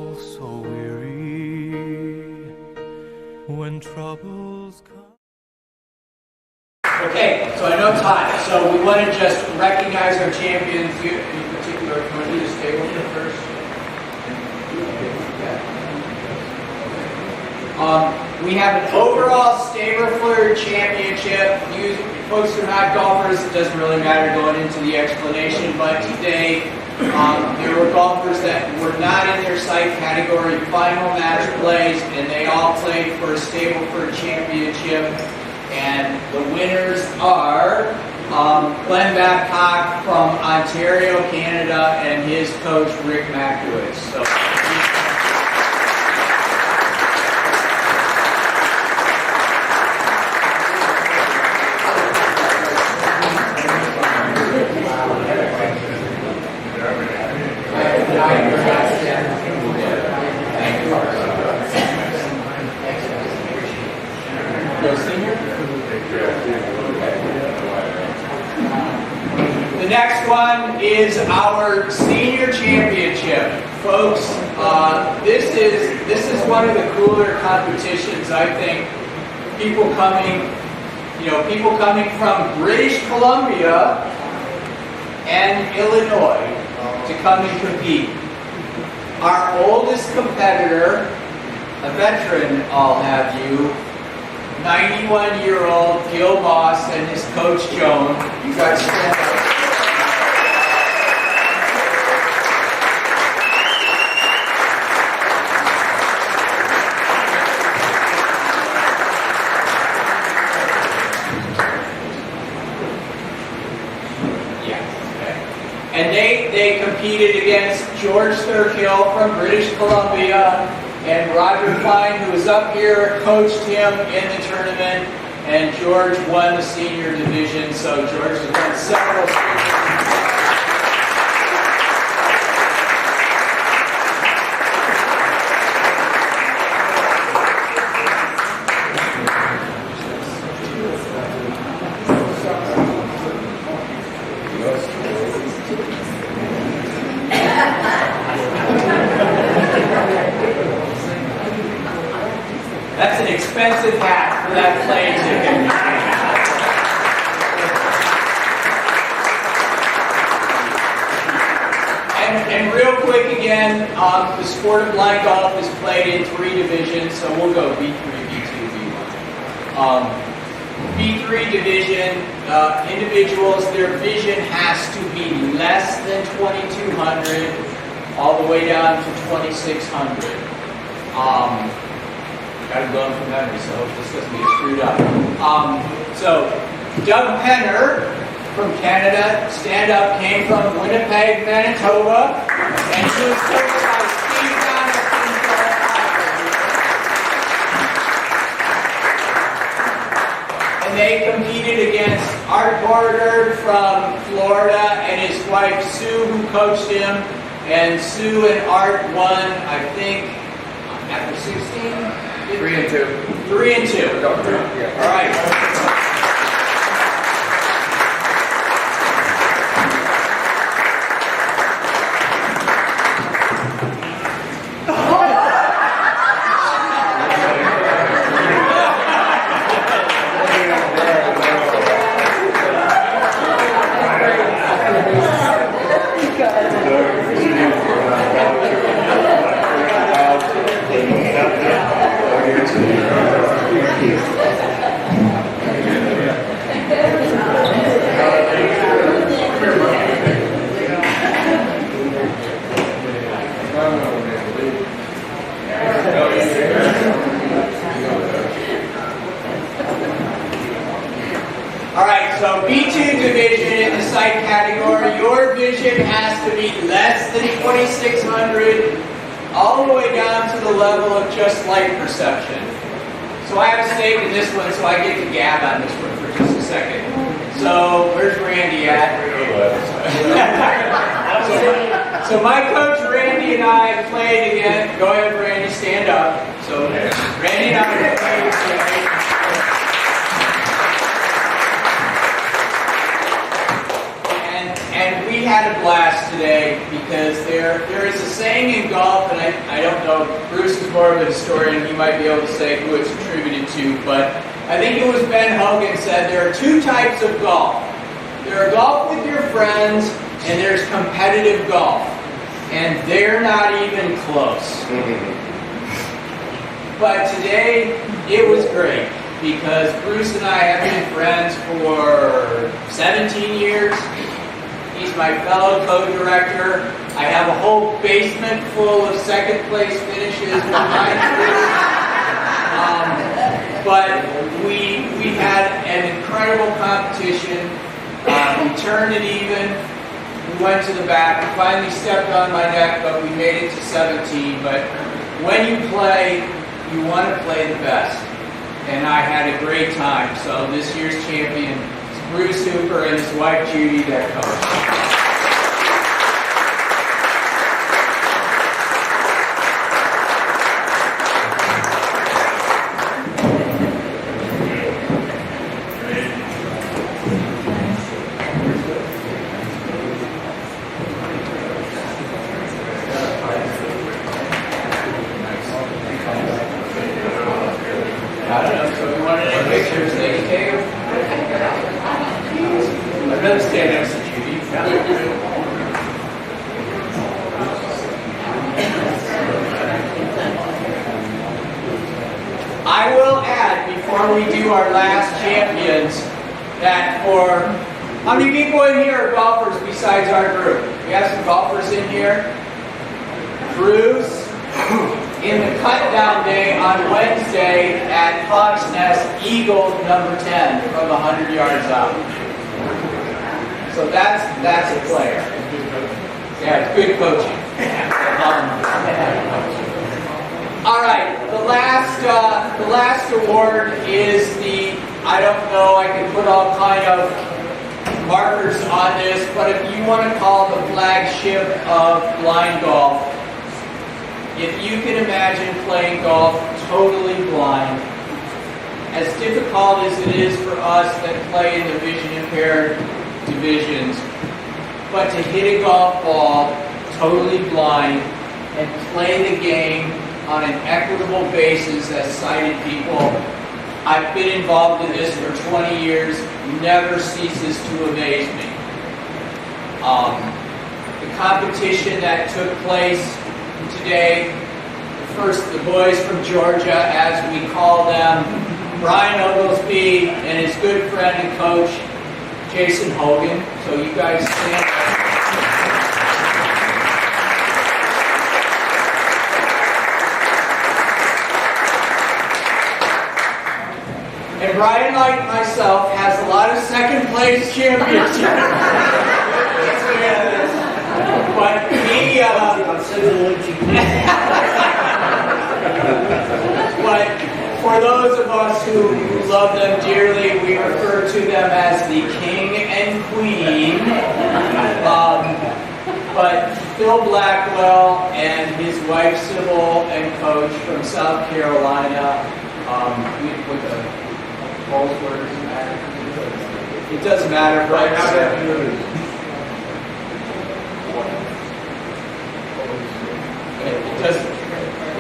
all so weary when troubles come. Okay, so I know time, so we want to just recognize our champions. In particular, can we do this table here first? We have an overall Staberfleur championship. You folks who are not golfers, it doesn't really matter going into the explanation, but today there were golfers that were not in their site category final match plays, and they all played for a Staberfleur championship. And the winners are Glenn Babcock from Ontario, Canada, and his coach, Rick Makiewicz. So, the next one is our senior championship, folks. This is one of the cooler competitions, I think. People coming from British Columbia and Illinois to come and compete. Our oldest competitor, a veteran, I'll have you, 91-year-old Gil Moss and his coach Joan. You guys stand up. And they competed against George Thurkill from British Columbia, and Roger Klein, who was up here, coached him in the tournament, and George won the senior division, so George has won several senior. That's an expensive hat for that plane ticket. And real quick again, the sport of blind golf is played in 3 divisions, so we'll go B3, B2, B1. B3 division, individuals, their vision has to be less than 2200, all the way down to 2600. I'm going from memory, so I hope this doesn't get screwed up. So, Doug Penner from Canada, stand up, came from Winnipeg, Manitoba, and he was coached by Steve Donaldson from Ohio. And they competed against Art Border from Florida and his wife Sue, who coached him. And Sue and Art won, I think, after 16? 3 and 2. 3 and 2. Yeah. All right. Alright, so B2 division in the sight category, your vision has to be less than 2600, all the way down to the level of just light perception. So I have a stake in this one, so I get to gab on this one for just a second. So, where's Randy at? So my coach Randy and I played again. Go ahead, Randy, stand up. So Randy and I played today. And we had a blast today because there is a saying in golf, and I don't know, Bruce is more of a historian, he might be able to say who it's attributed to, but I think it was Ben Hogan said there are two types of golf. There are golf with your friends, and there's competitive golf. And they're not even close. But today, it was great because Bruce and I have been friends for 17 years. He's my fellow co-director. I have a whole basement full of second place finishes behind Bruce. But we had an incredible competition. We turned it even. We went to the back. We finally stepped on my neck, but we made it to 17. But when you play, you want to play the best. And I had a great time. So this year's champion is Bruce Hooper and his wife Judy, their coach. I will add, before we do our last champions, that for how many people in here are golfers besides our group? We have some golfers in here. Bruce, in the cut-down day on Wednesday at Hawk's Nest, eagled number 10 from 100 yards out. So that's a player. Yeah, it's good coaching. All right, the last award is I don't know, I can put all kind of markers on this, but if you want to call the flagship of blind golf, if you can imagine playing golf totally blind, as difficult as it is for us that play in the vision-impaired divisions, but to hit a golf ball totally blind and play the game on an equitable basis as sighted people. I've been involved in this for 20 years, never ceases to amaze me. The competition that took place today, the boys from Georgia, as we call them, Brian Oglesby and his good friend and coach, Jason Hogan. So you guys stand up. And Brian, like myself, has a lot of second place championships. But he, but for those of us who love them dearly, we refer to them as the king and queen. But Phil Blackwell and his wife Sybil and coach from South Carolina, with the polls, where does it matter? It doesn't matter, but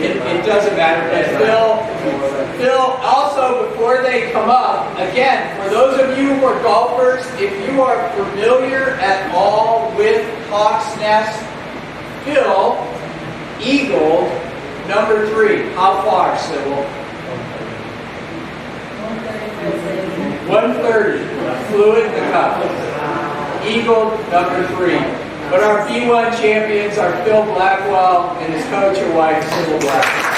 it doesn't matter. But Phil, also before they come up, again, for those of you who are golfers, if you are familiar at all with Hawk's Nest, Phil eagled number 3. How far, Sybil? 130. Flew in the cup. Eagled number 3. But our B1 champions are Phil Blackwell and his coach and wife, Sybil Blackwell.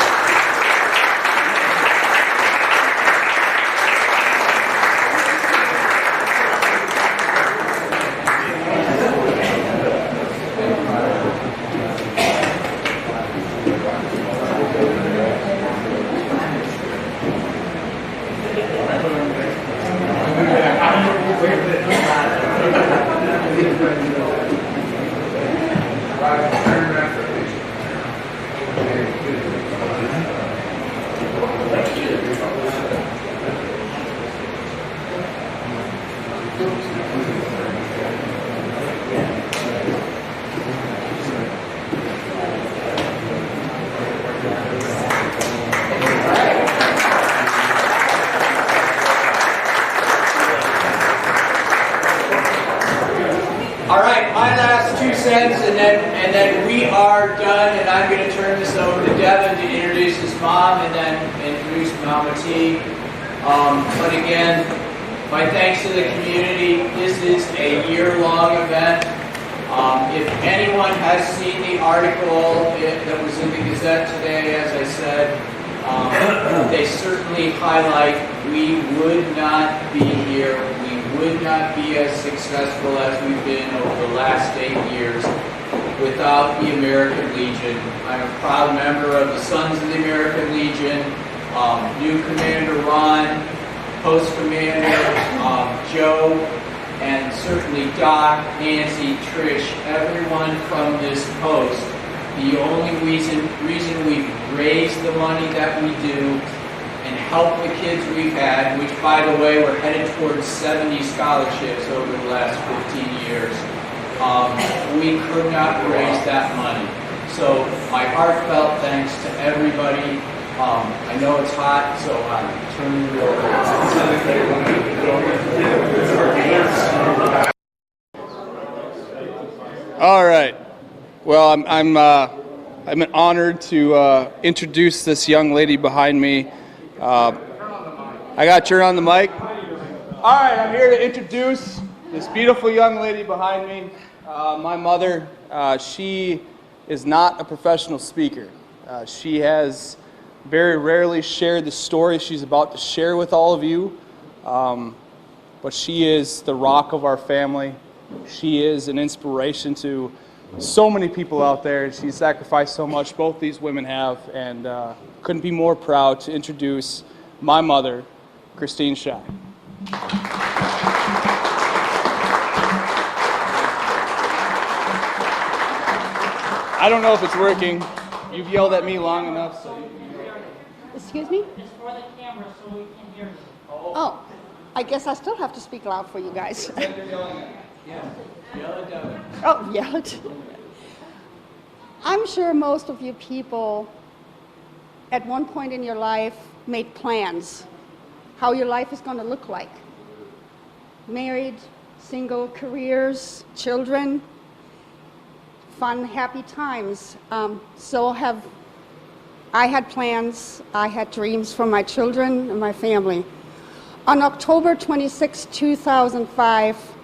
comments, and then we are done, and I'm going to turn this over to Devin to introduce his mom and then introduce Mama T. But again, my thanks to the community. This is a year-long event. If anyone has seen the article that was in the Gazette today, as I said, they certainly highlight we would not be here, we would not be as successful as we've been over the last 8 years without the American Legion. I'm a proud member of the Sons of the American Legion, new Commander Ron, Post Commander Joe, and certainly Doc, Nancy, Trish, everyone from this post. The only reason we've raised the money that we do and helped the kids we've had, which by the way, we're headed towards 70 scholarships over the last 15 years, we could not raise that money. So my heartfelt thanks to everybody. I know it's hot, so I'm turning it over. All right. Well, I'm honored to introduce this young lady behind me. I got to turn on the mic. All right, I'm here to introduce this beautiful young lady behind me. My mother. She is not a professional speaker. She has very rarely shared the story she's about to share with all of you, but she is the rock of our family. She is an inspiration to so many people out there, and she's sacrificed so much, both these women have, and couldn't be more proud to introduce my mother, Christine Shy. I don't know if it's working. You've yelled at me long enough, so you can. Excuse me? It's for the camera so we can hear you. Oh, I guess I still have to speak loud for you guys. Oh, yell it. I'm sure most of you people at one point in your life made plans how your life is going to look like. Married, single, careers, children, fun, happy times. I had plans, I had dreams for my children and my family. On October 26, 2005,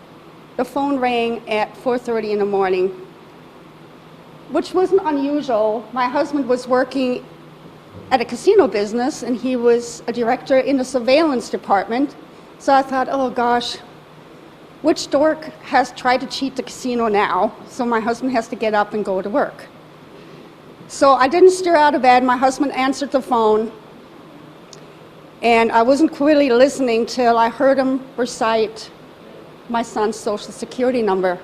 the phone rang at 4:30 in the morning, which wasn't unusual. My husband was working at a casino business, and he was a director in the surveillance department. So I thought, oh gosh, which dork has tried to cheat the casino now? So my husband has to get up and go to work. So I didn't stir out of bed. My husband answered the phone, and I wasn't really listening till I heard him recite my son's social security number.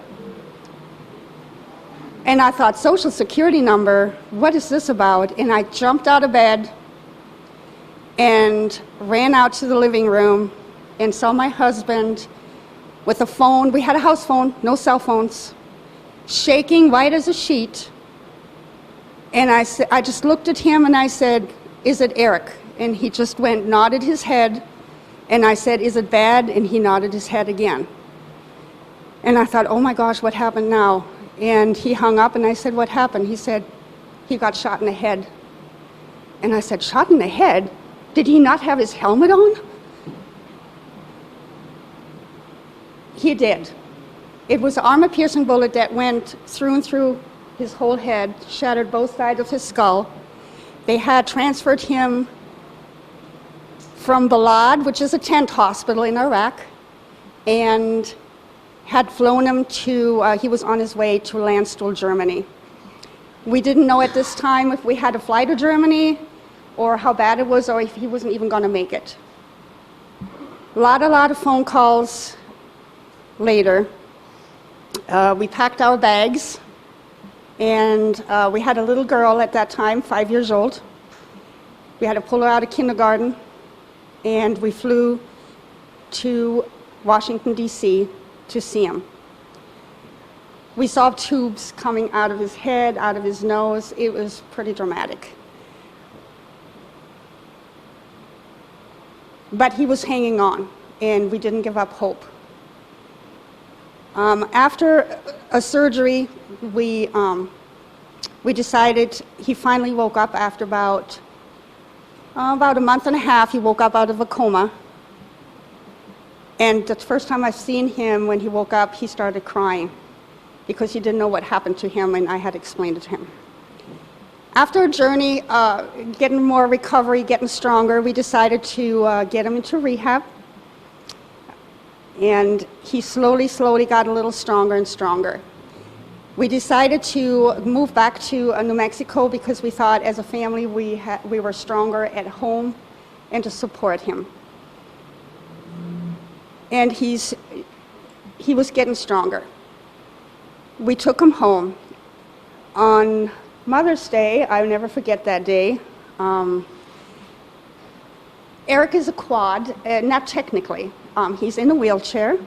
And I thought, social security number, what is this about? And I jumped out of bed and ran out to the living room and saw my husband with a phone. We had a house phone, no cell phones, shaking white as a sheet. And I just looked at him and I said, is it Eric? And he just nodded his head. And I said, is it bad? And he nodded his head again. And I thought, oh my gosh, what happened now? And he hung up and I said, what happened? He said, he got shot in the head. And I said, shot in the head? Did he not have his helmet on? He did. It was an armor-piercing bullet that went through and through his whole head, shattered both sides of his skull. They had transferred him from Balad, which is a tent hospital in Iraq, and had flown him to, he was on his way to Landstuhl, Germany. We didn't know at this time if we had to fly to Germany or how bad it was or if he wasn't even going to make it. A lot of phone calls later. We packed our bags, and we had a little girl at that time, 5 years old. We had to pull her out of kindergarten, and we flew to Washington, D.C. to see him. We saw tubes coming out of his head, out of his nose. It was pretty dramatic. But he was hanging on, and we didn't give up hope. After a surgery, we decided he finally woke up after about a month and a half. He woke up out of a coma. And the first time I've seen him, when he woke up, he started crying because he didn't know what happened to him, and I had explained it to him. After a journey, getting more recovery, getting stronger, we decided to get him into rehab. And he slowly got a little stronger and stronger. We decided to move back to New Mexico because we thought as a family we were stronger at home and to support him. And he was getting stronger. We took him home. On Mother's Day, I'll never forget that day. Eric is a quad, not technically. He's in a wheelchair.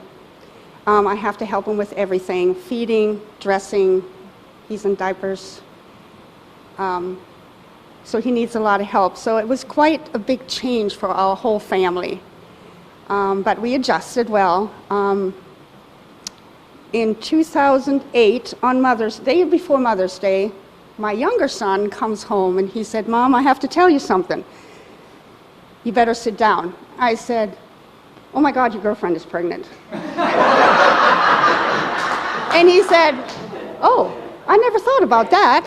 I have to help him with everything, feeding, dressing. He's in diapers. So he needs a lot of help. So it was quite a big change for our whole family. But we adjusted well. In 2008, on Mother's Day, before Mother's Day, my younger son comes home and he said, "Mom, I have to tell you something. You better sit down." I said, "Oh my God, your girlfriend is pregnant." And he said, "Oh, I never thought about that."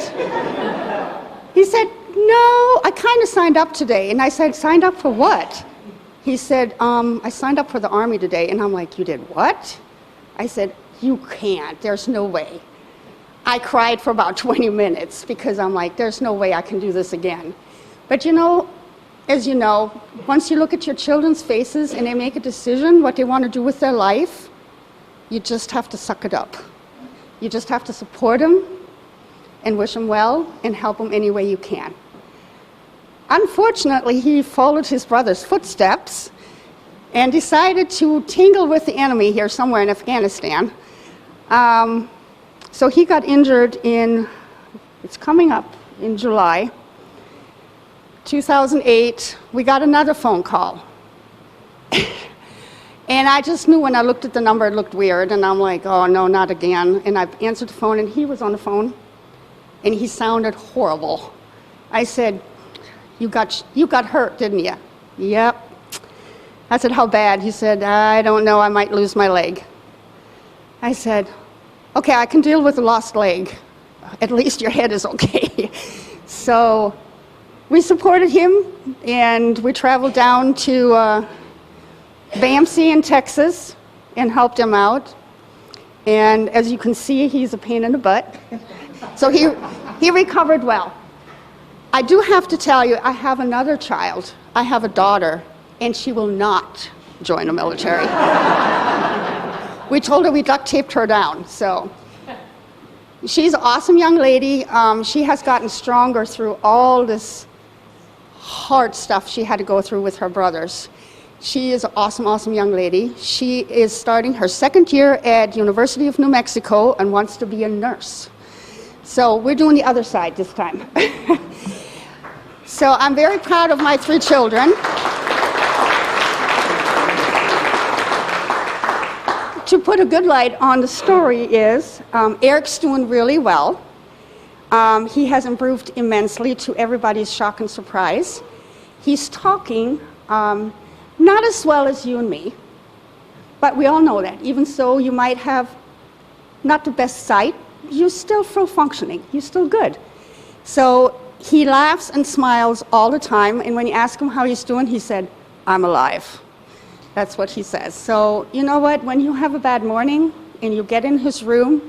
He said, "No, I kind of signed up today." And I said, "Signed up for what?" He said, "I signed up for the Army today." And I'm like, "You did what?" I said, "You can't. There's no way." I cried for about 20 minutes because I'm like, there's no way I can do this again. But you know, as you know, once you look at your children's faces and they make a decision what they want to do with their life, you just have to suck it up. You just have to support them and wish them well and help them any way you can. Unfortunately, he followed his brother's footsteps and decided to tingle with the enemy here somewhere in Afghanistan. So he got injured it's coming up in July 2008. We got another phone call. And I just knew when I looked at the number, it looked weird. And I'm like, oh, no, not again. And I answered the phone, and he was on the phone. And he sounded horrible. I said, you got hurt, didn't you?" "Yep." I said, "How bad?" He said, "I don't know, I might lose my leg." I said, "Okay, I can deal with a lost leg. At least your head is okay." So we supported him, and we traveled down to Bamsey in Texas and helped him out. And as you can see, he's a pain in the butt. So he recovered well. I do have to tell you, I have another child. I have a daughter, and she will not join the military. We told her we duct taped her down, so. She's an awesome young lady. She has gotten stronger through all this hard stuff she had to go through with her brothers. She is an awesome, awesome young lady. She is starting her second year at University of New Mexico and wants to be a nurse. So we're doing the other side this time. So I'm very proud of my 3 children. To put a good light on the story is, Eric's doing really well. He has improved immensely to everybody's shock and surprise. He's talking, not as well as you and me, but we all know that. Even so, you might have not the best sight, you're still full functioning, you're still good. So he laughs and smiles all the time, and when you ask him how he's doing, he said, "I'm alive." That's what he says. So you know what, when you have a bad morning and you get in his room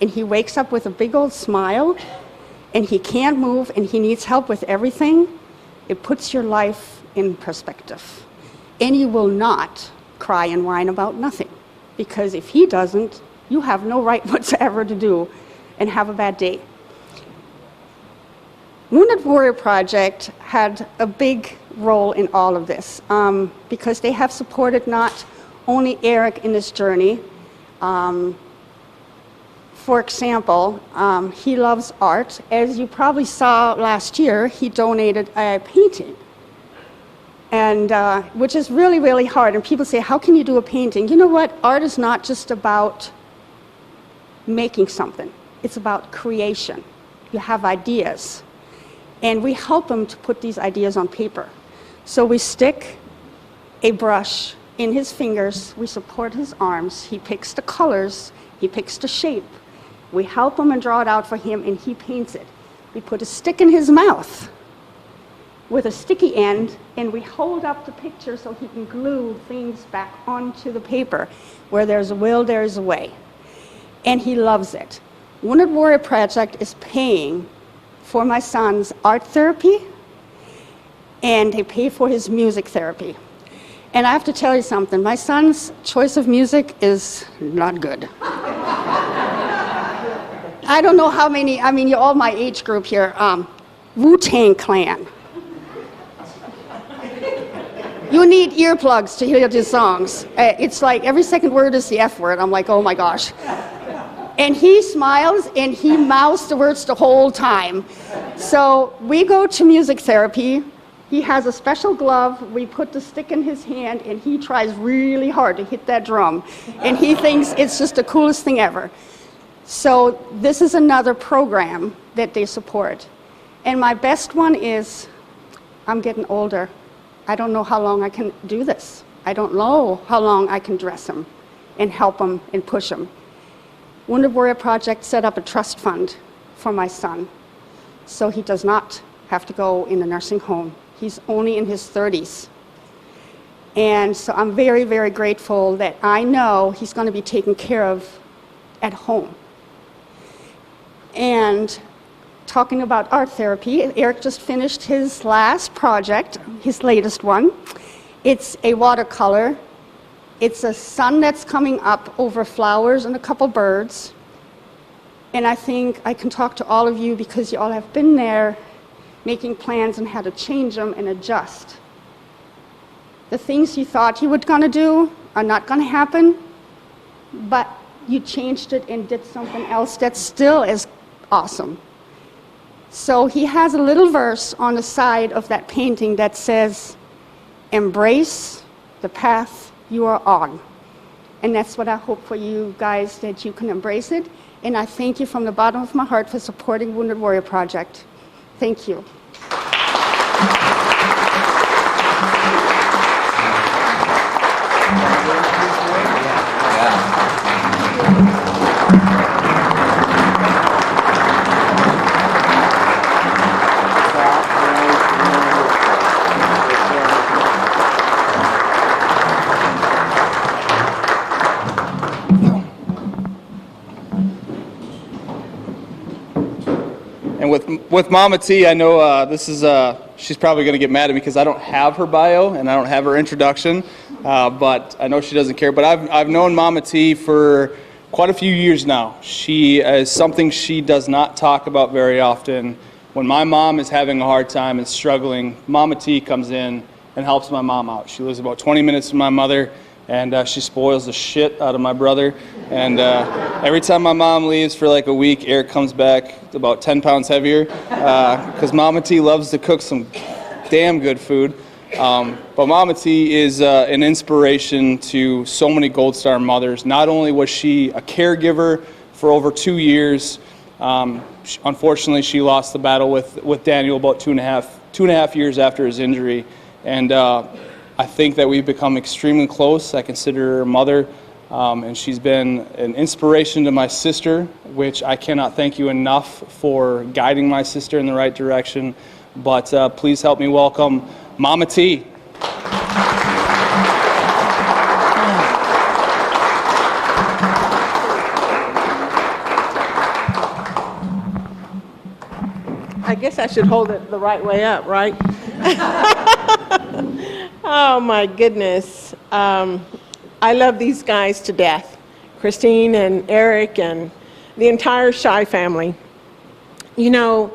and he wakes up with a big old smile and he can't move and he needs help with everything, it puts your life in perspective. And you will not cry and whine about nothing, because if he doesn't, you have no right whatsoever to do and have a bad day. Wounded Warrior Project had a big role in all of this, because they have supported not only Eric in this journey. For example, he loves art. As you probably saw last year, he donated a painting, and which is really, really hard. And people say, how can you do a painting? You know what? Art is not just about making something. It's about creation. You have ideas. And we help him to put these ideas on paper. So we stick a brush in his fingers, we support his arms, he picks the colors, he picks the shape. We help him and draw it out for him, and he paints it. We put a stick in his mouth with a sticky end, and we hold up the picture so he can glue things back onto the paper. Where there's a will, there is a way. And he loves it. Wounded Warrior Project is paying for my son's art therapy, and they pay for his music therapy. And I have to tell you something, my son's choice of music is not good. I don't know how many, I mean, you're all my age group here. Wu-Tang Clan. You need earplugs to hear these songs. It's like every second word is the F word. I'm like, oh my gosh. And he smiles and he mouths the words the whole time. So we go to music therapy. He has a special glove. We put the stick in his hand, and he tries really hard to hit that drum. And he thinks it's just the coolest thing ever. So this is another program that they support. And my best one is, I'm getting older. I don't know how long I can do this. I don't know how long I can dress him and help him and push him. Wounded Warrior Project set up a trust fund for my son, so he does not have to go in a nursing home. He's only in his 30s. And so I'm very, very grateful that I know he's going to be taken care of at home. And talking about art therapy, Eric just finished his last project, his latest one. It's a watercolor. It's a sun that's coming up over flowers and a couple birds. And I think I can talk to all of you because you all have been there making plans on how to change them and adjust. The things you thought you were going to do are not going to happen, but you changed it and did something else that still is awesome. So he has a little verse on the side of that painting that says, embrace the path you are on. And that's what I hope for you guys, that you can embrace it. And I thank you from the bottom of my heart for supporting Wounded Warrior Project. Thank you. And with Mama T, I know this is, she's probably going to get mad at me because I don't have her bio and I don't have her introduction, but I know she doesn't care. But I've known Mama T for quite a few years now. She is something she does not talk about very often. When my mom is having a hard time and struggling, Mama T comes in and helps my mom out. She lives about 20 minutes from my mother, and she spoils the shit out of my brother. And every time my mom leaves for like a week, Eric comes back about 10 pounds heavier because Mama T loves to cook some damn good food. But Mama T is an inspiration to so many Gold Star mothers. Not only was she a caregiver for over 2 years, unfortunately she lost the battle with Daniel about two and a half years after his injury. And I think that we've become extremely close. I consider her a mother, and she's been an inspiration to my sister, which I cannot thank you enough for guiding my sister in the right direction. But please help me welcome Mama T. I guess I should hold it the right way up, right? Oh my goodness. I love these guys to death. Christine and Eric and the entire Shy family. You know,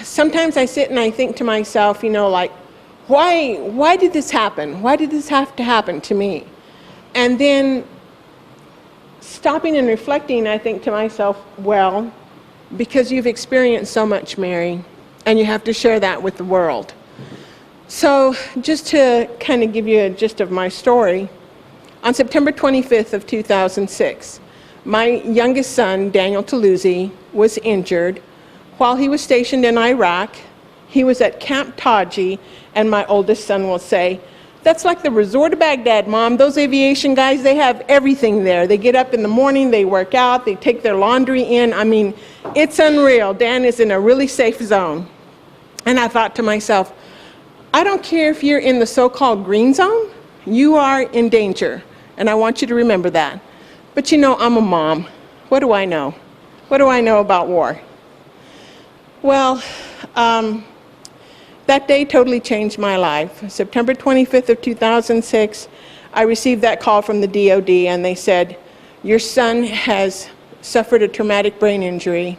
sometimes I sit and I think to myself, you know, like, why did this happen? Why did this have to happen to me? And then stopping and reflecting, I think to myself, well, because you've experienced so much, Mary, and you have to share that with the world. So just to kind of give you a gist of my story, on September 25th of 2006, My youngest son, Daniel Taluzzi, was injured while he was stationed in Iraq. He was at Camp Taji, and my oldest son will say, "That's like the resort of Baghdad, Mom. Those aviation guys, they have everything there. They get up in the morning, they work out, they take their laundry in. I mean, it's unreal. Dan is in a really safe zone." And I thought to myself, I don't care if you're in the so-called green zone, you are in danger. And I want you to remember that. But you know, I'm a mom. What do I know? What do I know about war? Well, that day totally changed my life. September 25th of 2006, I received that call from the DOD, and they said, "Your son has suffered a traumatic brain injury.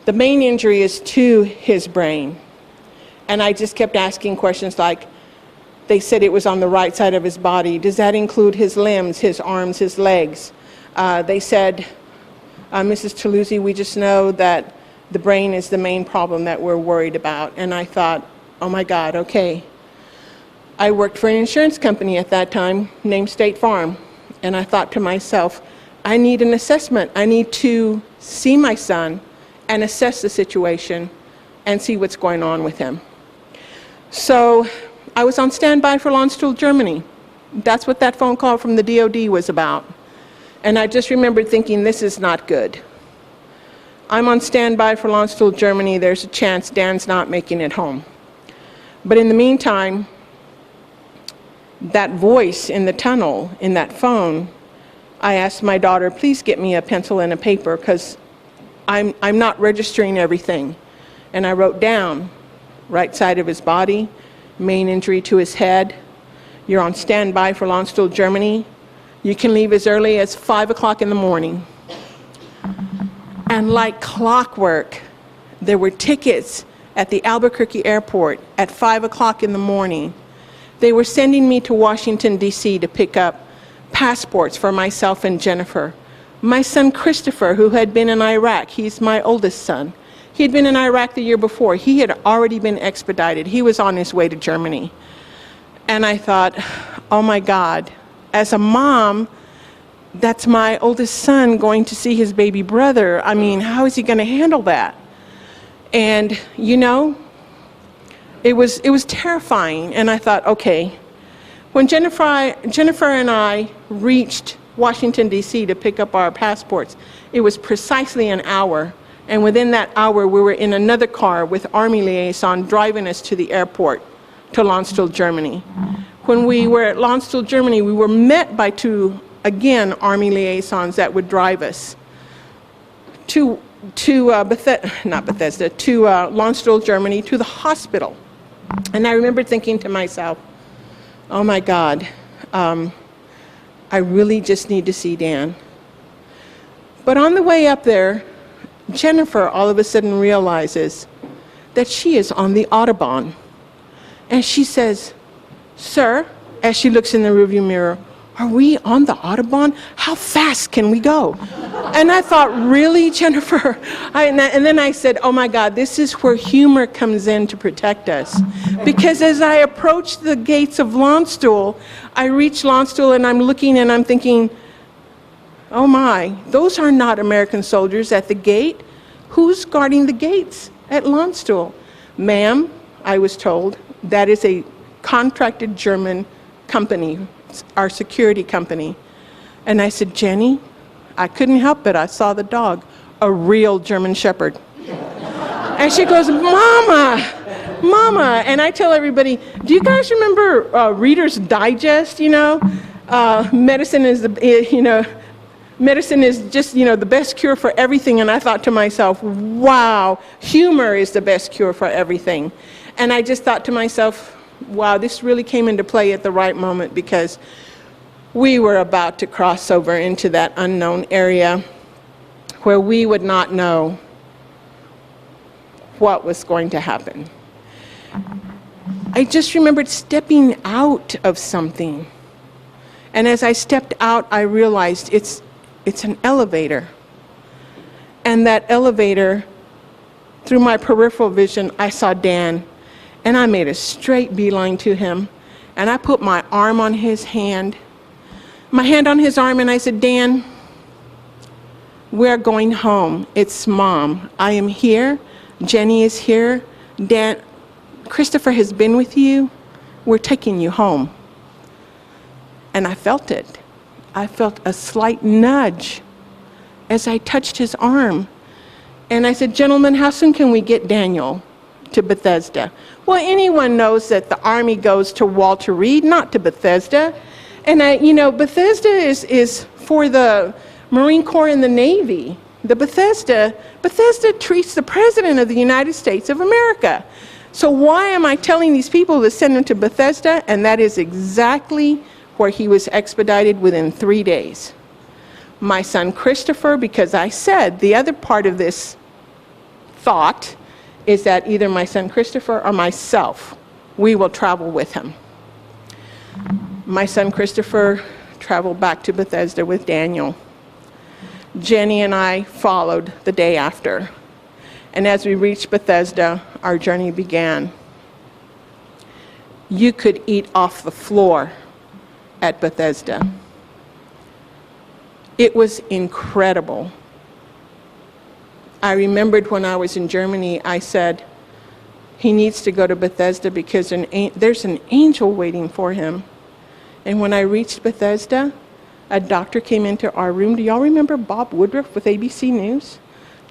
The main injury is to his brain." And I just kept asking questions like, they said it was on the right side of his body. Does that include his limbs, his arms, his legs? They said, "Mrs. Taluzzi, we just know that the brain is the main problem that we're worried about." And I thought, oh my God, okay. I worked for an insurance company at that time named State Farm. And I thought to myself, I need an assessment. I need to see my son and assess the situation and see what's going on with him. So I was on standby for Landstuhl, Germany. That's what that phone call from the DOD was about. And I just remembered thinking, this is not good. I'm on standby for Landstuhl, Germany. There's a chance Dan's not making it home. But in the meantime, that voice in the tunnel, in that phone, I asked my daughter, please get me a pencil and a paper, because I'm not registering everything. And I wrote down, right side of his body, main injury to his head. You're on standby for Landstuhl, Germany. You can leave as early as 5 o'clock in the morning. And like clockwork, there were tickets at the Albuquerque airport at 5 o'clock in the morning. They were sending me to Washington, D.C. to pick up passports for myself and Jennifer. My son Christopher, who had been in Iraq, he's my oldest son. He had been in Iraq the year before. He had already been expedited. He was on his way to Germany. And I thought, oh my God, as a mom, that's my oldest son going to see his baby brother. I mean, how is he going to handle that? And you know, it was terrifying. And I thought, okay. When Jennifer and I reached Washington, D.C. to pick up our passports, it was precisely an hour. And within that hour, we were in another car with Army liaison driving us to the airport to Landstuhl, Germany. When we were at Landstuhl, Germany, we were met by two, again, Army liaisons that would drive us to Landstuhl, Germany, to the hospital. And I remember thinking to myself, oh my God, I really just need to see Dan. But on the way up there, Jennifer all of a sudden realizes that she is on the Autobahn. And she says, "Sir," as she looks in the rearview mirror, "are we on the Autobahn? How fast can we go?" And I thought, really, Jennifer? And then I said, oh my God, this is where humor comes in to protect us. Because as I approached the gates of Landstuhl, I reached Landstuhl and I'm looking and I'm thinking, oh my, those are not American soldiers at the gate. Who's guarding the gates at Landstuhl? Ma'am, I was told, that is a contracted German company, our security company. And I said, Jenny, I couldn't help it. I saw the dog, a real German Shepherd. And she goes, Mama, Mama. And I tell everybody, do you guys remember Reader's Digest, you know? Medicine is just, the best cure for everything. And I thought to myself, wow, humor is the best cure for everything. And I just thought to myself, wow, this really came into play at the right moment, because we were about to cross over into that unknown area where we would not know what was going to happen. I just remembered stepping out of something. And as I stepped out, I realized it's an elevator. And that elevator, through my peripheral vision, I saw Dan. And I made a straight beeline to him. And I put my arm on his hand, my hand on his arm, and I said, Dan, We're going home. It's Mom. I am here. Jenny is here. Dan, Christopher has been with you. We're taking you home. And I felt it. I felt a slight nudge as I touched his arm. And I said, gentlemen, how soon can we get Daniel to Bethesda? Well, anyone knows that the Army goes to Walter Reed, not to Bethesda. And Bethesda is for the Marine Corps and the Navy. The Bethesda treats the President of the United States of America. So why am I telling these people to send him to Bethesda? And that is exactly where he was expedited within 3 days. My son Christopher, because I said the other part of this thought is that either my son Christopher or myself, we will travel with him. My son Christopher traveled back to Bethesda with Daniel. Jenny and I followed the day after. And as we reached Bethesda, our journey began. You could eat off the floor at Bethesda. It was incredible. I remembered when I was in Germany, I said, he needs to go to Bethesda because there's an angel waiting for him. And when I reached Bethesda, a doctor came into our room. Do y'all remember Bob Woodruff with ABC News?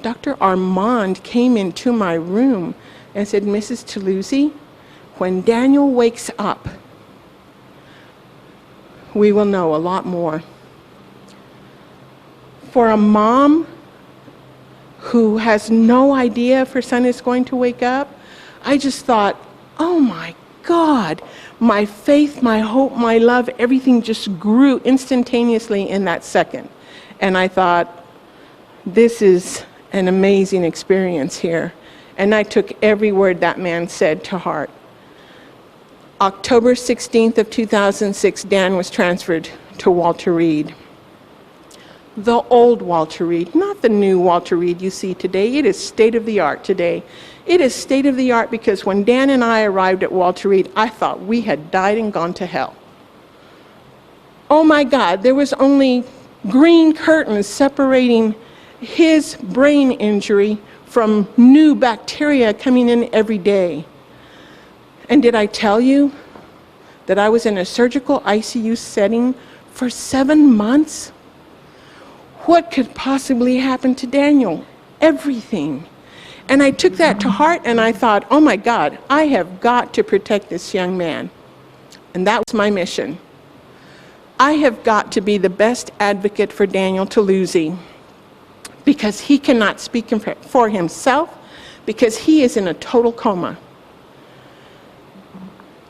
Dr. Armand came into my room and said, Mrs. Toulouse, when Daniel wakes up, we will know a lot more. For a mom who has no idea if her son is going to wake up, I just thought, oh my God, my faith, my hope, my love, everything just grew instantaneously in that second. And I thought, this is an amazing experience here. And I took every word that man said to heart. October 16th of 2006, Dan was transferred to Walter Reed. The old Walter Reed, not the new Walter Reed you see today. It is state-of-the-art today. It is state-of-the-art because when Dan and I arrived at Walter Reed, I thought we had died and gone to hell. Oh my God, there was only green curtains separating his brain injury from new bacteria coming in every day. And did I tell you that I was in a surgical ICU setting for 7 months? What could possibly happen to Daniel? Everything. And I took that to heart and I thought, oh my God, I have got to protect this young man. And that was my mission. I have got to be the best advocate for Daniel Toulouse because he cannot speak for himself because he is in a total coma.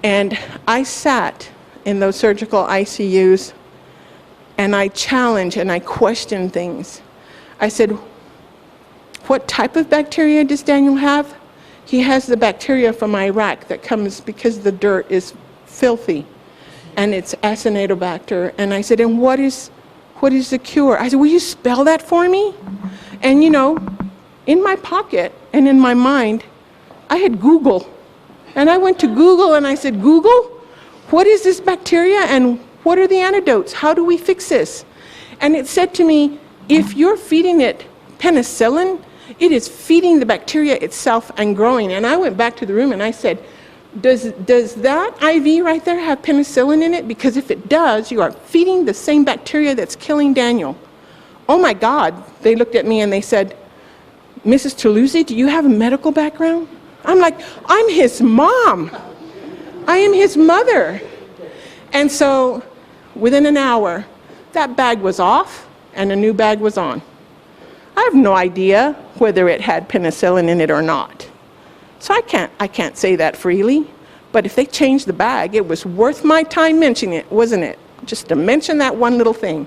And I sat in those surgical ICUs and I challenged and I questioned things. I said, what type of bacteria does Daniel have? He has the bacteria from Iraq that comes because the dirt is filthy, and it's Acinetobacter. And I said, and what is the cure? I said, will you spell that for me? And in my pocket and in my mind, I had Google. And I went to Google and I said, Google, what is this bacteria and what are the antidotes? How do we fix this? And it said to me, if you're feeding it penicillin, it is feeding the bacteria itself and growing. And I went back to the room and I said, does that IV right there have penicillin in it? Because if it does, you are feeding the same bacteria that's killing Daniel. Oh my God. They looked at me and they said, Mrs. Toulouse, do you have a medical background? I'm like, I'm his mom. I am his mother. And so within an hour, that bag was off and a new bag was on. I have no idea whether it had penicillin in it or not. So I can't say that freely. But if they changed the bag, it was worth my time mentioning it, wasn't it? Just to mention that one little thing.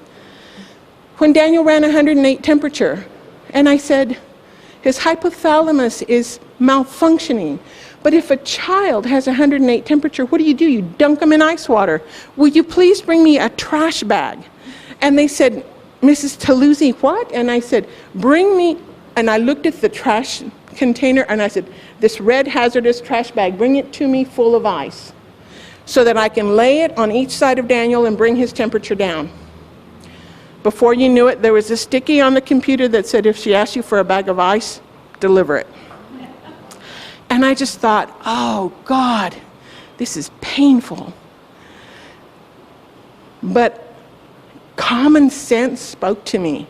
When Daniel ran 108 temperature, and I said, his hypothalamus is malfunctioning. But if a child has 108 temperature, what do? You dunk them in ice water. Will you please bring me a trash bag? And they said, Mrs. Toulouse, what? And I said, bring me, and I looked at the trash container and I said, this red hazardous trash bag, bring it to me full of ice so that I can lay it on each side of Daniel and bring his temperature down. Before you knew it, there was a sticky on the computer that said, if she asks you for a bag of ice, deliver it. And I just thought, oh God, this is painful. But common sense spoke to me.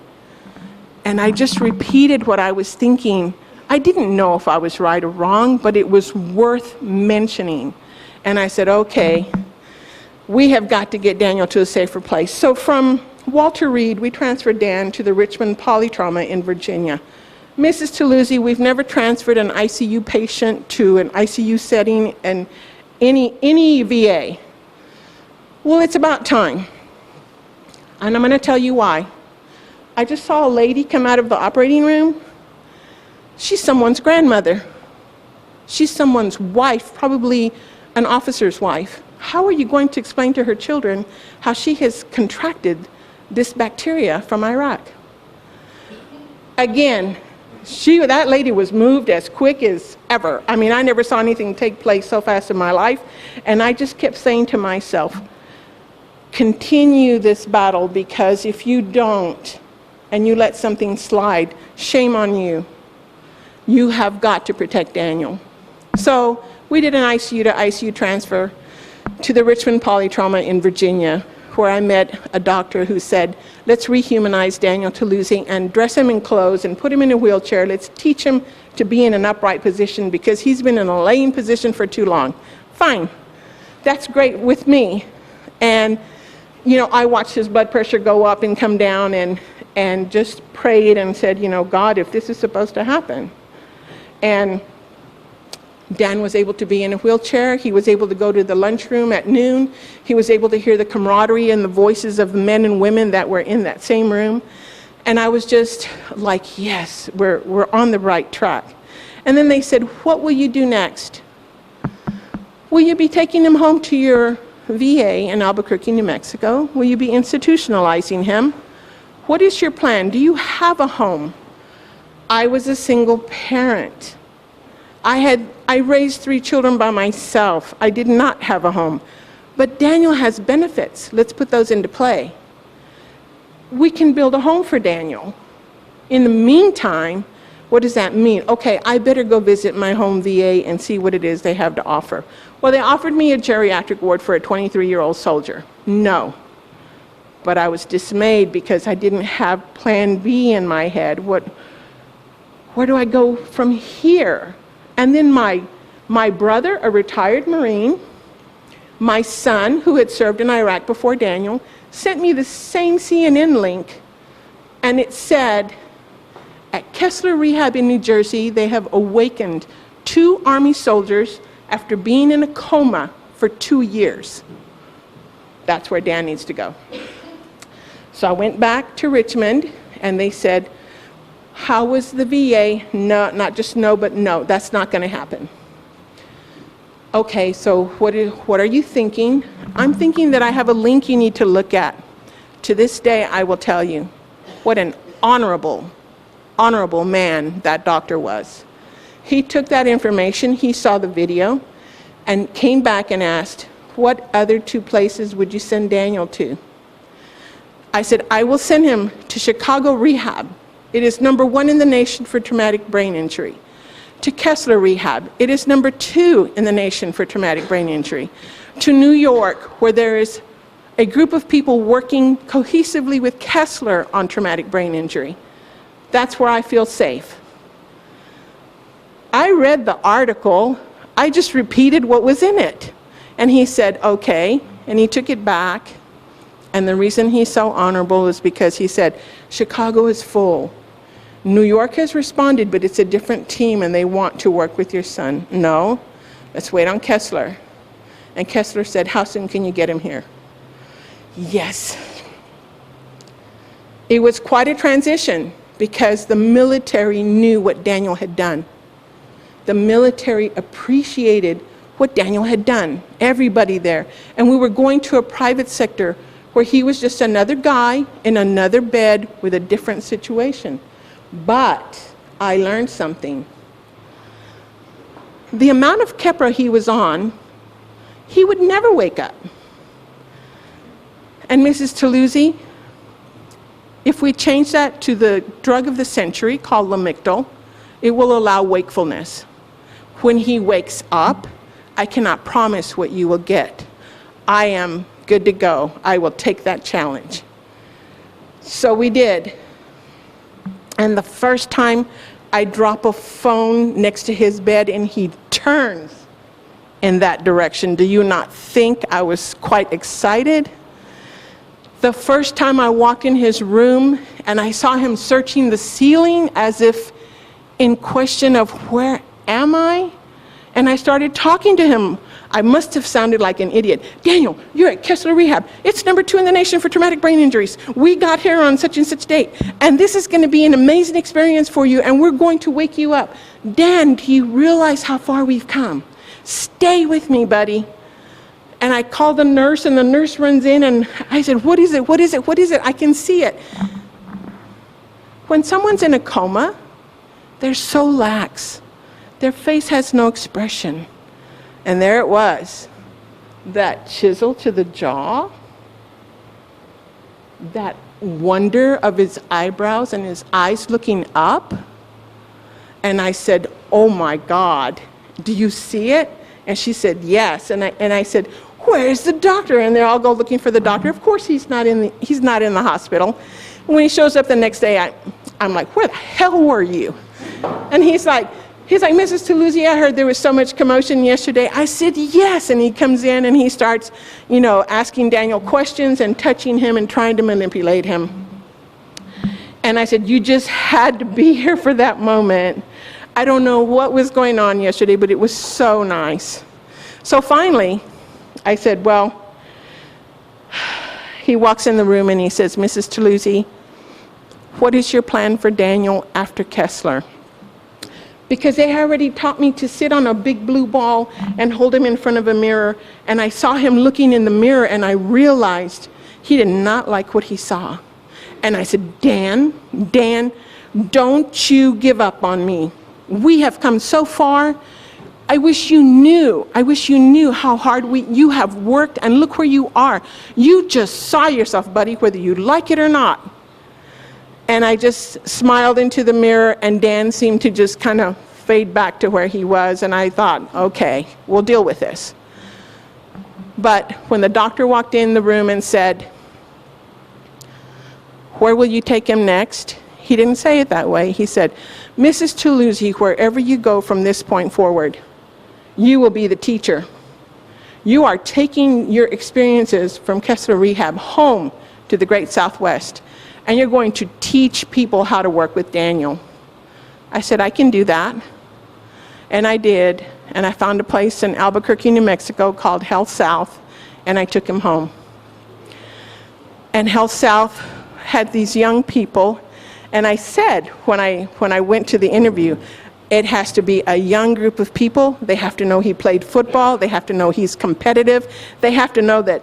And I just repeated what I was thinking. I didn't know if I was right or wrong, but it was worth mentioning. And I said, okay, we have got to get Daniel to a safer place. So from Walter Reed, we transferred Dan to the Richmond Polytrauma in Virginia. Mrs. Taluzzi, we've never transferred an ICU patient to an ICU setting in any VA. Well, it's about time. And I'm going to tell you why. I just saw a lady come out of the operating room. She's someone's grandmother. She's someone's wife, probably an officer's wife. How are you going to explain to her children how she has contracted this bacteria from Iraq? Again, that lady was moved as quick as ever. I mean, I never saw anything take place so fast in my life. And I just kept saying to myself, continue this battle, because if you don't and you let something slide, shame on you. You have got to protect Daniel. So we did an ICU to ICU transfer to the Richmond Polytrauma in Virginia, where I met a doctor who said, let's rehumanize Daniel Taluzzi and dress him in clothes and put him in a wheelchair. Let's teach him to be in an upright position because he's been in a laying position for too long. Fine. That's great with me. And, you know, I watched his blood pressure go up and come down and just prayed and said, you know, God, if this is supposed to happen. And Dan was able to be in a wheelchair. He was able to go to the lunchroom at noon. He was able to hear the camaraderie and the voices of the men and women that were in that same room. And I was just like, yes, we're on the right track. And then they said, what will you do next? Will you be taking him home to your VA in Albuquerque, New Mexico? Will you be institutionalizing him? What is your plan? Do you have a home? I was a single parent. I raised 3 children by myself. I did not have a home. But Daniel has benefits. Let's put those into play. We can build a home for Daniel. In the meantime, what does that mean? Okay, I better go visit my home VA and see what it is they have to offer. Well, they offered me a geriatric ward for a 23-year-old soldier. No. But I was dismayed because I didn't have plan B in my head. Where do I go from here? And then my brother, a retired Marine, my son, who had served in Iraq before Daniel, sent me the same CNN link, and it said, at Kessler Rehab in New Jersey, they have awakened 2 Army soldiers after being in a coma for 2 years. That's where Dan needs to go. So I went back to Richmond, and they said, how was the VA? No, not just no, but no, that's not going to happen. Okay, so what are you thinking? I'm thinking that I have a link you need to look at. To this day, I will tell you what an honorable man that doctor was. He took that information, he saw the video, and came back and asked, what other 2 places would you send Daniel to? I said, I will send him to Chicago Rehab. It is number 1 in the nation for traumatic brain injury. To Kessler Rehab, it is number 2 in the nation for traumatic brain injury. To New York, where there is a group of people working cohesively with Kessler on traumatic brain injury. That's where I feel safe. I read the article, I just repeated what was in it. And he said, okay, and he took it back. And the reason he's so honorable is because he said, Chicago is full. New York has responded, but it's a different team and they want to work with your son. No, let's wait on Kessler. And Kessler said, how soon can you get him here? Yes. It was quite a transition because the military knew what Daniel had done. The military appreciated what Daniel had done, everybody there. And we were going to a private sector where he was just another guy in another bed with a different situation. But I learned something. The amount of Keppra he was on, he would never wake up. And Mrs. Taluzzi, If we change that to the drug of the century called Lamictal, it will allow wakefulness. When he wakes up, I cannot promise what you will get. I am good to go. I will take that challenge. So we did. And the first time I drop a phone next to his bed and he turns in that direction, do you not think I was quite excited? The first time I walked in his room and I saw him searching the ceiling as if in question of where am I? And I started talking to him. I must have sounded like an idiot. Daniel, you're at Kessler Rehab. It's #2 in the nation for traumatic brain injuries. We got here on such and such date. And this is going to be an amazing experience for you, and we're going to wake you up. Dan, do you realize how far we've come? Stay with me, buddy. And I called the nurse, and the nurse runs in, and I said, what is it? What is it? What is it? I can see it. When someone's in a coma, they're so lax. Their face has no expression. And there it was, that chisel to the jaw, that wonder of his eyebrows and his eyes looking up. And I said, oh my God, do you see it? And she said, yes. And I said, where's the doctor? And they all go looking for the doctor. Of course, he's not in the hospital. When he shows up the next day, I'm like, where the hell were you? And he's like, Mrs. Toulouse, I heard there was so much commotion yesterday. I said, yes. And he comes in and he starts, asking Daniel questions and touching him and trying to manipulate him. And I said, you just had to be here for that moment. I don't know what was going on yesterday, but it was so nice. So finally, I said, well, he walks in the room and he says, Mrs. Toulouse, what is your plan for Daniel after Kessler? Because they already taught me to sit on a big blue ball and hold him in front of a mirror. And I saw him looking in the mirror and I realized he did not like what he saw. And I said, Dan, don't you give up on me. We have come so far. I wish you knew how hard you have worked, and look where you are. You just saw yourself, buddy, whether you like it or not. And I just smiled into the mirror, and Dan seemed to just kind of fade back to where he was, and I thought, okay, we'll deal with this. But when the doctor walked in the room and said, where will you take him next? He didn't say it that way. He said, Mrs. Toulouse, wherever you go from this point forward, you will be the teacher. You are taking your experiences from Kessler Rehab home to the Great Southwest, and you're going to teach people how to work with Daniel. I said, I can do that. And I did. And I found a place in Albuquerque, New Mexico called Health South, and I took him home. And Health South had these young people, and I said when I went to the interview, it has to be a young group of people. They have to know he played football. They have to know he's competitive. They have to know that,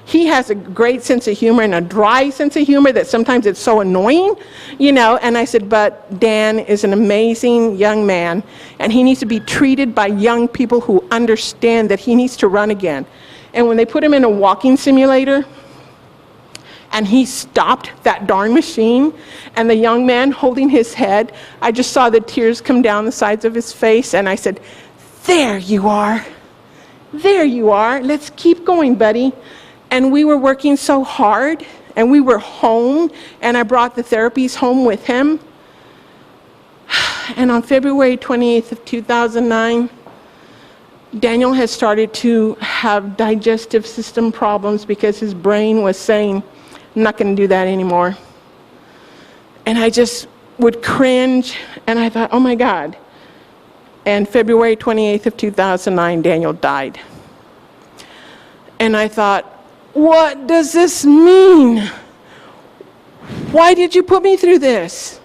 he has a great sense of humor and a dry sense of humor that sometimes it's so annoying, And I said, but Dan is an amazing young man, and he needs to be treated by young people who understand that he needs to run again. And when they put him in a walking simulator, and he stopped that darn machine, and the young man holding his head, I just saw the tears come down the sides of his face, and I said, there you are. There you are. Let's keep going, buddy. And we were working so hard, and we were home, and I brought the therapies home with him. And on February 28th of 2009, Daniel had started to have digestive system problems because his brain was saying, I'm not going to do that anymore. And I just would cringe, and I thought, oh my God. And February 28th of 2009, Daniel died. And I thought, what does this mean? Why did you put me through this?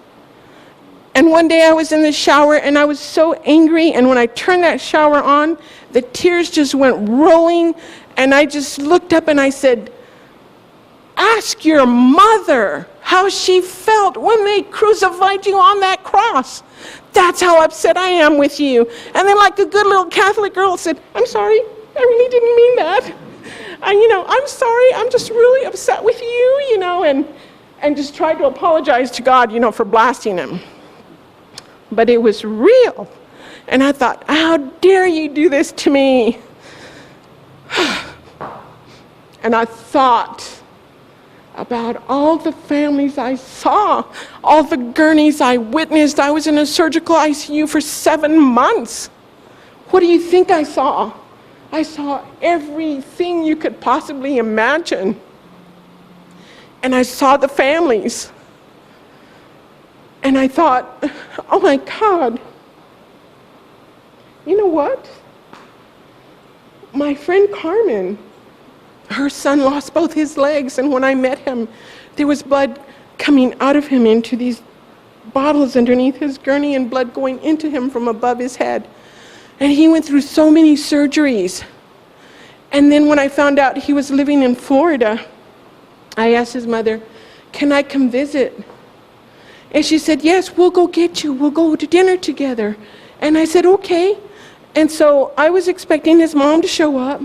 And one day I was in the shower, and I was so angry, and when I turned that shower on, the tears just went rolling, and I just looked up and I said, ask your mother how she felt when they crucified you on that cross. That's how upset I am with you. And then like a good little Catholic girl said, I'm sorry, I really didn't mean that. I'm sorry, I'm just really upset with you, and just tried to apologize to God, for blasting him. But it was real. And I thought, how dare you do this to me? And I thought about all the families I saw, all the gurneys I witnessed. I was in a surgical ICU for 7 months. What do you think I saw? I saw everything you could possibly imagine. And I saw the families. And I thought, oh my God, you know what? My friend Carmen, her son lost both his legs, and when I met him, there was blood coming out of him into these bottles underneath his gurney and blood going into him from above his head. And he went through so many surgeries. And then when I found out he was living in Florida, I asked his mother, can I come visit? And she said, yes, we'll go get you. We'll go to dinner together. And I said, okay. And so I was expecting his mom to show up.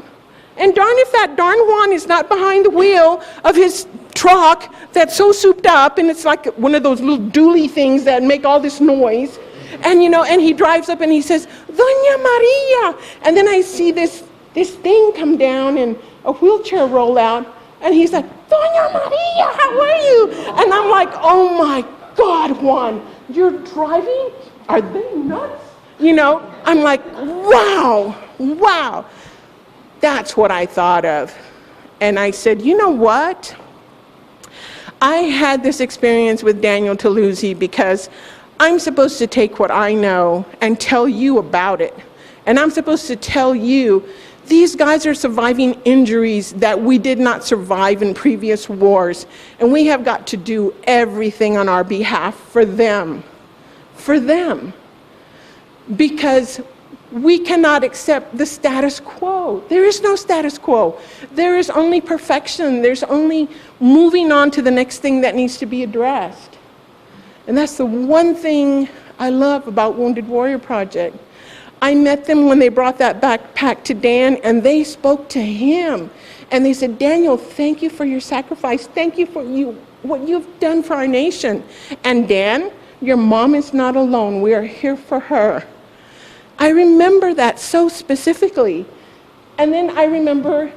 And darn if that darn Juan is not behind the wheel of his truck that's so souped up, and it's like one of those little dually things that make all this noise. And and he drives up and he says, Doña Maria. And then I see this thing come down and a wheelchair roll out. And he's like, Doña Maria, how are you? And I'm like, oh my God, Juan, you're driving? Are they nuts? I'm like, wow. That's what I thought of. And I said, you know what? I had this experience with Daniel Taluzzi because I'm supposed to take what I know and tell you about it. And I'm supposed to tell you, these guys are surviving injuries that we did not survive in previous wars. And we have got to do everything on our behalf for them. For them. Because we cannot accept the status quo. There is no status quo. There is only perfection. There's only moving on to the next thing that needs to be addressed. And that's the one thing I love about Wounded Warrior Project. I met them when they brought that backpack to Dan, and they spoke to him. And they said, Daniel, thank you for your sacrifice. Thank you for what you've done for our nation. And Dan, your mom is not alone. We are here for her. I remember that so specifically. And then I remember,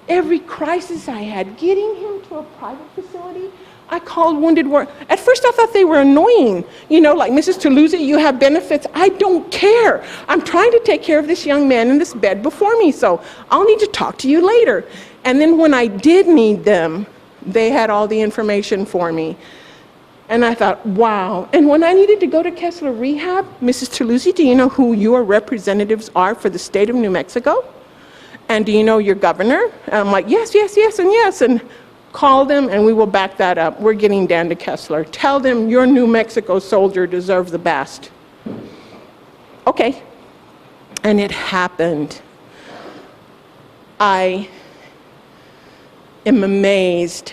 every crisis I had, getting him to a private facility. I called Wounded Warrior. At first I thought they were annoying. Like, Mrs. Taluzzi, you have benefits. I don't care. I'm trying to take care of this young man in this bed before me, so I'll need to talk to you later. And then when I did need them, they had all the information for me. And I thought, wow. And when I needed to go to Kessler Rehab, Mrs. Taluzzi, do you know who your representatives are for the state of New Mexico? And do you know your governor? And I'm like, yes, and yes. And call them and we will back that up. We're getting Dan to Kessler. Tell them your New Mexico soldier deserves the best. Okay. And it happened. I am amazed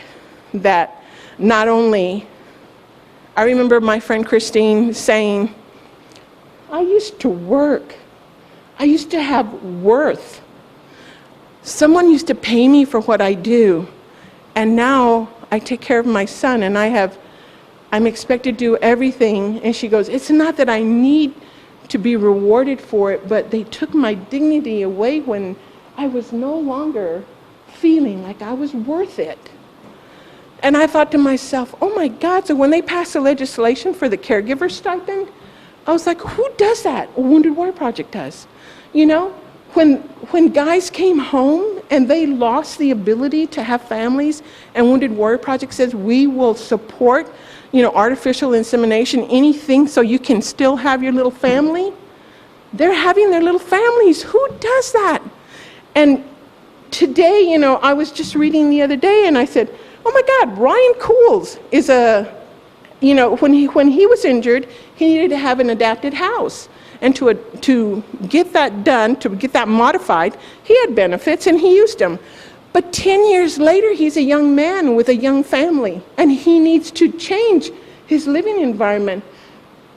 that not only, I remember my friend Christine saying, I used to work. I used to have worth. Someone used to pay me for what I do. And now I take care of my son and I'm expected to do everything. And she goes, it's not that I need to be rewarded for it, but they took my dignity away when I was no longer feeling like I was worth it. And I thought to myself, oh my God, so when they passed the legislation for the caregiver stipend, I was like, who does that? Wounded Warrior Project does. When guys came home and they lost the ability to have families, and Wounded Warrior Project says we will support, artificial insemination, anything so you can still have your little family, they're having their little families. Who does that? And today, I was just reading the other day and I said, oh my God, Ryan Cools is when he was injured, he needed to have an adapted house. And to get that done, to get that modified, he had benefits and he used them. But 10 years later, he's a young man with a young family, and he needs to change his living environment.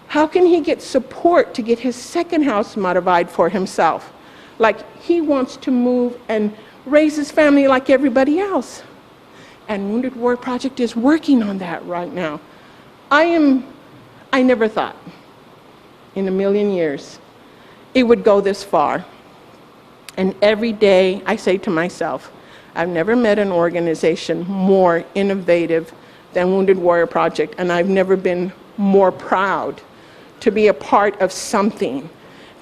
How can he get support to get his second house modified for himself? Like, he wants to move and raise his family like everybody else. And Wounded Warrior Project is working on that right now. I never thought in a million years it would go this far. And every day I say to myself, I've never met an organization more innovative than Wounded Warrior Project, and I've never been more proud to be a part of something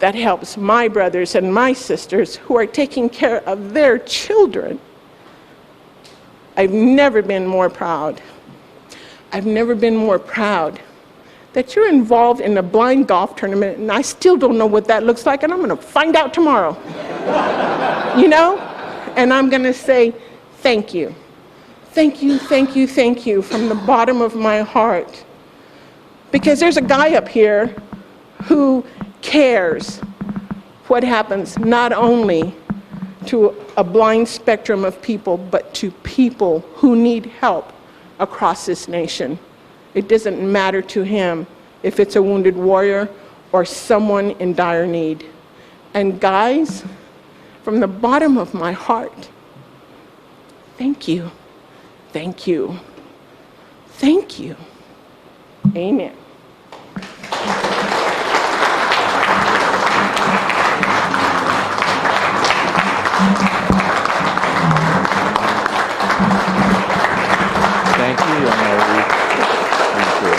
that helps my brothers and my sisters who are taking care of their children. I've never been more proud. I've never been more proud that you're involved in a blind golf tournament, and I still don't know what that looks like, and I'm going to find out tomorrow. You know? And I'm going to say thank you. Thank you, thank you, thank you from the bottom of my heart. Because there's a guy up here who cares what happens not only to a blind spectrum of people, but to people who need help across this nation. It doesn't matter to him if it's a wounded warrior or someone in dire need. And guys, from the bottom of my heart, thank you, thank you, thank you. Amen. Thank you, young lady. Thank you.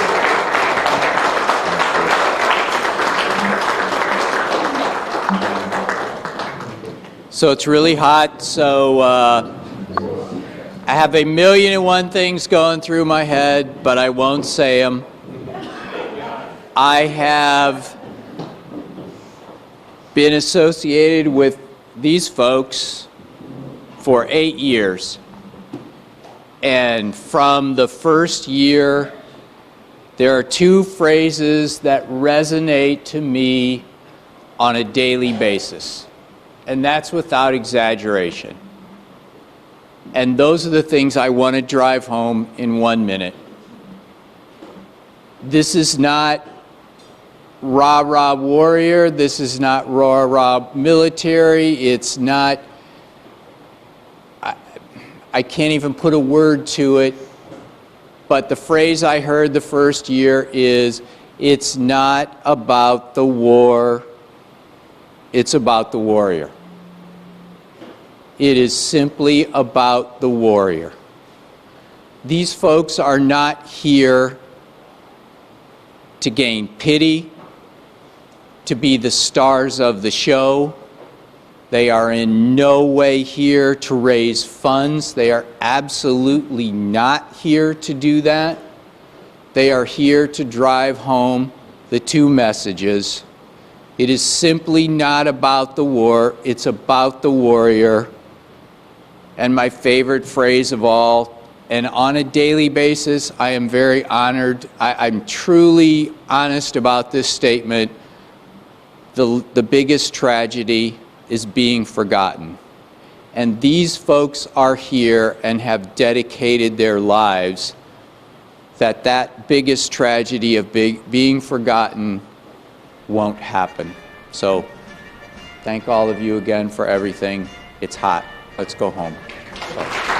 So it's really hot, so I have 1,000,001 things going through my head, but I won't say them. I have been associated with these folks for 8 years. And from the first year, there are two phrases that resonate to me on a daily basis. And that's without exaggeration. And those are the things I want to drive home in 1 minute. This is not rah-rah warrior. This is not rah-rah military. It's not, I can't even put a word to it, but the phrase I heard the first year is, it's not about the war, it's about the warrior. It is simply about the warrior. These folks are not here to gain pity, to be the stars of the show. They are in no way here to raise funds. They are absolutely not here to do that. They are here to drive home the two messages. It is simply not about the war, it's about the warrior. And my favorite phrase of all, and on a daily basis, I am very honored. I'm truly honest about this statement. The biggest tragedy is being forgotten. And these folks are here and have dedicated their lives that biggest tragedy of being forgotten won't happen. So thank all of you again for everything. It's hot. Let's go home. Bye.